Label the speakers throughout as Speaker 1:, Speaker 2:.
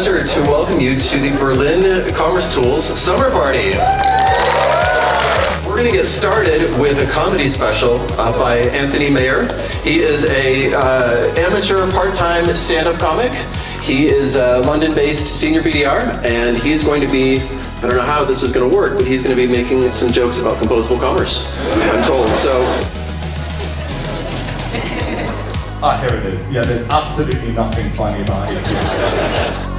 Speaker 1: pleasure to welcome you to the Berlin commercetools Summer Party. We're going to get started with a comedy special by Anthony Mayer. He is a amateur part-time stand-up comic. He is a London-based senior BDR, and he's going to be, I don't know how this is going to work, but he's going to be making some jokes about composable commerce, I'm told. So.
Speaker 2: Ah, here it is. Yeah, there's absolutely nothing funny about it.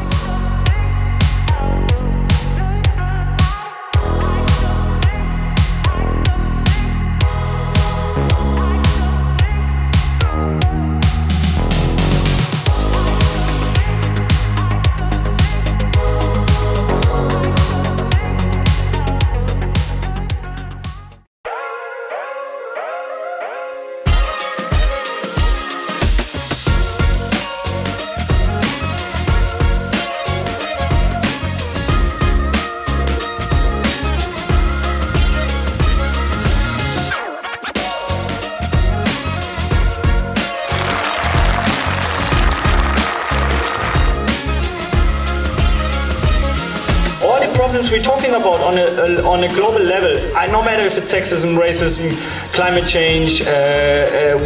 Speaker 3: Problems we're talking about on a global level, no matter if it's sexism, racism, climate change,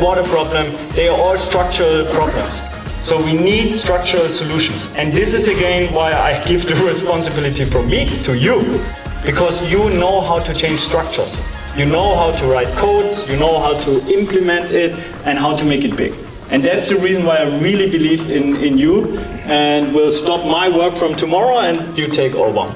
Speaker 3: water problem, they are all structural problems. So we need structural solutions. And this is again why I give the responsibility from me to you. Because you know how to change structures. You know how to write codes, you know how to implement it, and how to make it big. And that's the reason why I really believe in you, and will stop my work from tomorrow and you take over.